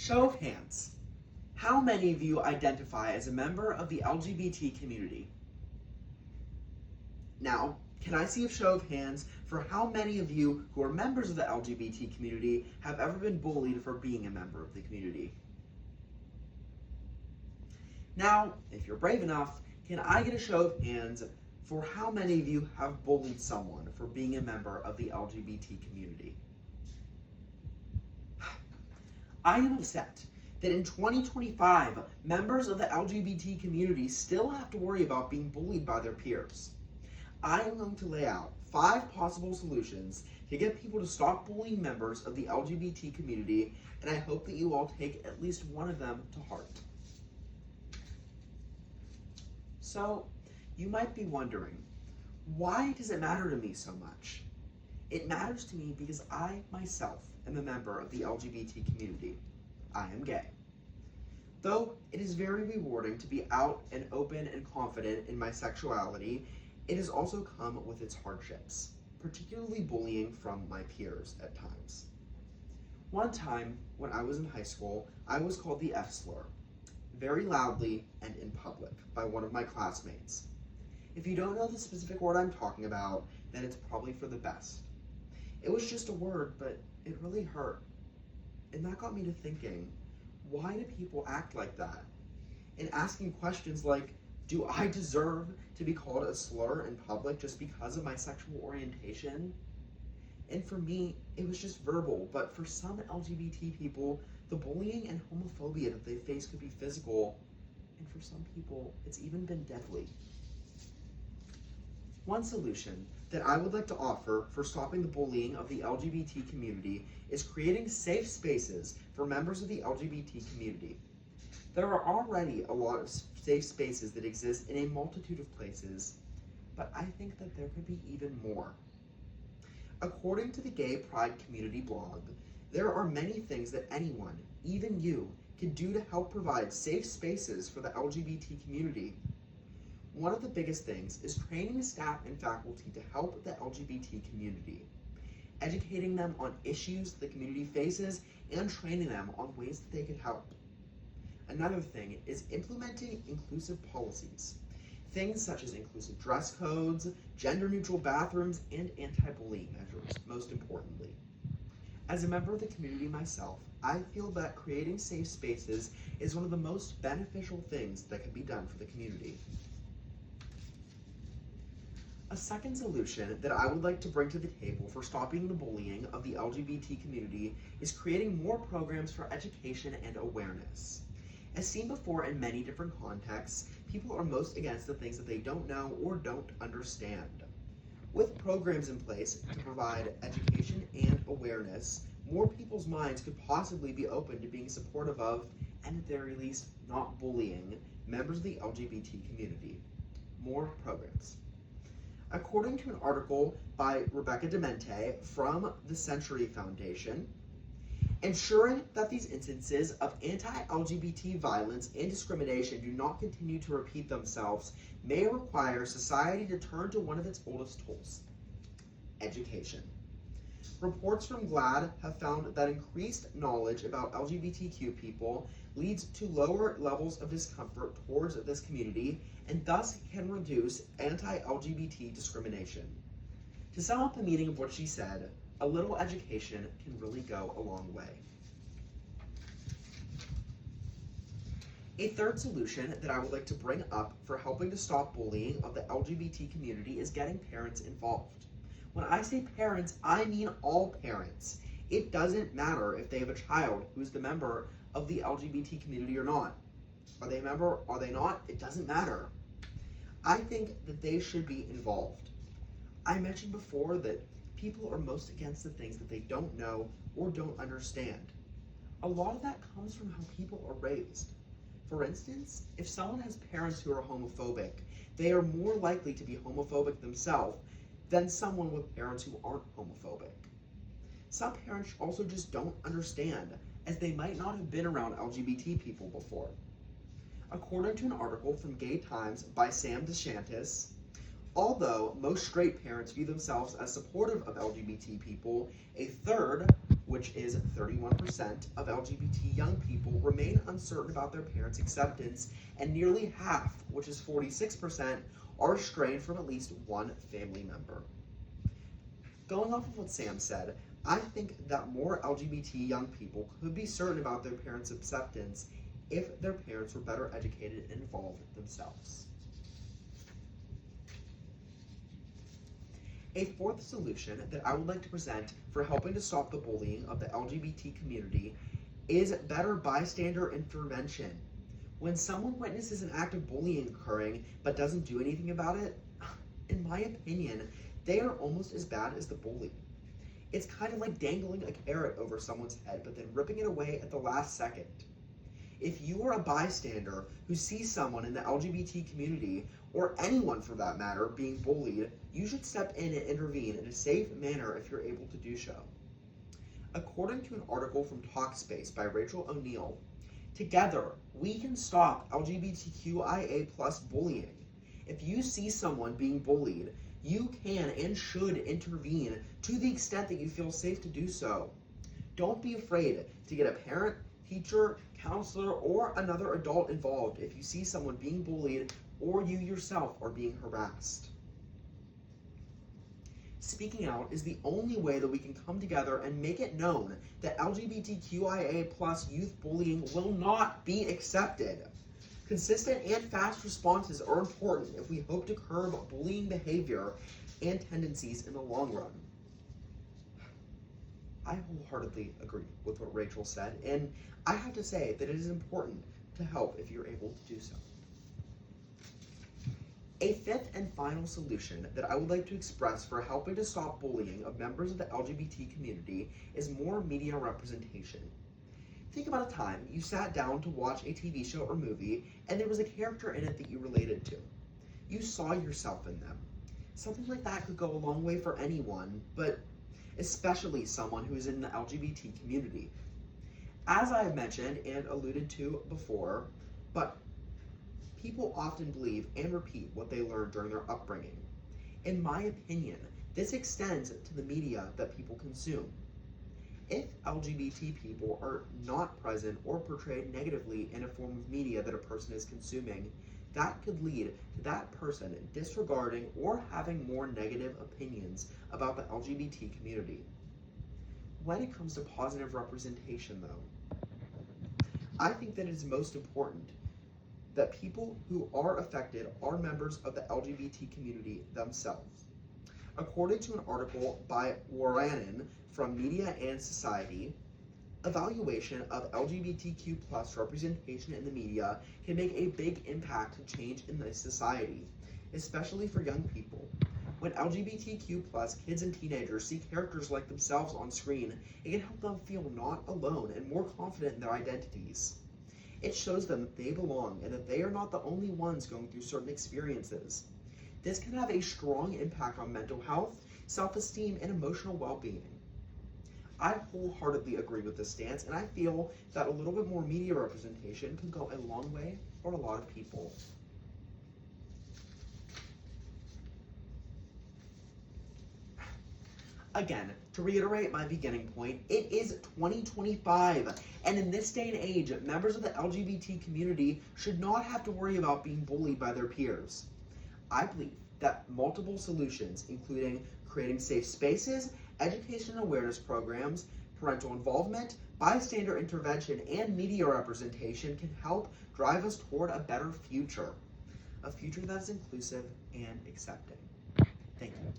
Show of hands. How many of you identify as a member of the LGBT community? Now, can I see a show of hands for how many of you who are members of the LGBT community have ever been bullied for being a member of the community? Now, if you're brave enough, can I get a show of hands for how many of you have bullied someone for being a member of the LGBT community? I am upset that in 2025, members of the LGBT community still have to worry about being bullied by their peers. I am going to lay out 5 possible solutions to get people to stop bullying members of the LGBT community, and I hope that you all take at least one of them to heart. So, you might be wondering, why does it matter to me so much? It matters to me because I, myself, am a member of the LGBT community. I am gay. Though it is very rewarding to be out and open and confident in my sexuality, it has also come with its hardships, particularly bullying from my peers at times. One time, when I was in high school, I was called the F slur, very loudly and in public, by one of my classmates. If you don't know the specific word I'm talking about, then it's probably for the best. It was just a word, but it really hurt. And that got me to thinking, why do people act like that? And asking questions like, do I deserve to be called a slur in public just because of my sexual orientation? And for me, it was just verbal, but for some LGBT people, the bullying and homophobia that they face could be physical, and for some people, it's even been deadly. One solution that I would like to offer for stopping the bullying of the LGBT community is creating safe spaces for members of the LGBT community. There are already a lot of safe spaces that exist in a multitude of places, but I think that there could be even more. According to the Gay Pride Community blog, there are many things that anyone, even you, can do to help provide safe spaces for the LGBT community. One of the biggest things is training staff and faculty to help the LGBT community, educating them on issues the community faces and training them on ways that they could help. Another thing is implementing inclusive policies, things such as inclusive dress codes, gender-neutral bathrooms, and anti-bullying measures, most importantly. As a member of the community myself, I feel that creating safe spaces is one of the most beneficial things that can be done for the community. A second solution that I would like to bring to the table for stopping the bullying of the LGBT community is creating more programs for education and awareness. As seen before in many different contexts, people are most against the things that they don't know or don't understand. With programs in place to provide education and awareness, more people's minds could possibly be open to being supportive of, and at the very least, not bullying, members of the LGBT community. More programs. According to an article by Rebecca Demente from the Century Foundation, ensuring that these instances of anti-LGBT violence and discrimination do not continue to repeat themselves may require society to turn to one of its oldest tools, education. Reports from GLAAD have found that increased knowledge about LGBTQ people leads to lower levels of discomfort towards this community and thus can reduce anti-LGBT discrimination. To sum up the meaning of what she said, a little education can really go a long way. A third solution that I would like to bring up for helping to stop bullying of the LGBT community is getting parents involved. When I say parents, I mean all parents. It doesn't matter if they have a child who's the member of the LGBT community or not. Are they a member? Are they not? It doesn't matter. I think that they should be involved. I mentioned before that people are most against the things that they don't know or don't understand. A lot of that comes from how people are raised. For instance, if someone has parents who are homophobic, they are more likely to be homophobic themselves than someone with parents who aren't homophobic. Some parents also just don't understand, as they might not have been around LGBT people before. According to an article from Gay Times by Sam DeShantis, although most straight parents view themselves as supportive of LGBT people, a third which is 31% of LGBT young people, remain uncertain about their parents' acceptance, and nearly half, which is 46%, are estranged from at least one family member. Going off of what Sam said, I think that more LGBT young people could be certain about their parents' acceptance if their parents were better educated and involved themselves. A fourth solution that I would like to present for helping to stop the bullying of the LGBT community is better bystander intervention. When someone witnesses an act of bullying occurring but doesn't do anything about it, in my opinion, they are almost as bad as the bully. It's kind of like dangling a carrot over someone's head but then ripping it away at the last second. If you are a bystander who sees someone in the LGBT community, or anyone for that matter, being bullied, you should step in and intervene in a safe manner if you're able to do so. According to an article from Talkspace by Rachel O'Neill, together we can stop LGBTQIA+ bullying. If you see someone being bullied, you can and should intervene to the extent that you feel safe to do so. Don't be afraid to get a parent, teacher, counselor, or another adult involved if you see someone being bullied or you yourself are being harassed. Speaking out is the only way that we can come together and make it known that LGBTQIA+ youth bullying will not be accepted. Consistent and fast responses are important if we hope to curb bullying behavior and tendencies in the long run. I wholeheartedly agree with what Rachel said, and I have to say that it is important to help if you're able to do so. A fifth and final solution that I would like to express for helping to stop bullying of members of the LGBT community is more media representation. Think about a time you sat down to watch a TV show or movie and there was a character in it that you related to. You saw yourself in them. Something like that could go a long way for anyone, but especially someone who is in the LGBT community. As I have mentioned and alluded to before, but people often believe and repeat what they learned during their upbringing. In my opinion, this extends to the media that people consume. If LGBT people are not present or portrayed negatively in a form of media that a person is consuming, that could lead to that person disregarding or having more negative opinions about the LGBT community. When it comes to positive representation, though, I think that it is most important that people who are affected are members of the LGBT community themselves. According to an article by Waranen from Media and Society, evaluation of LGBTQ+ representation in the media can make a big impact to change in the society, especially for young people. When LGBTQ+ kids and teenagers see characters like themselves on screen, it can help them feel not alone and more confident in their identities. It shows them that they belong and that they are not the only ones going through certain experiences. This can have a strong impact on mental health, self-esteem, and emotional well-being. I wholeheartedly agree with this stance, and I feel that a little bit more media representation can go a long way for a lot of people. Again, to reiterate my beginning point, it is 2025, and in this day and age, members of the LGBT community should not have to worry about being bullied by their peers. I believe that multiple solutions, including creating safe spaces, education and awareness programs, parental involvement, bystander intervention, and media representation can help drive us toward a better future. A future that is inclusive and accepting. Thank you.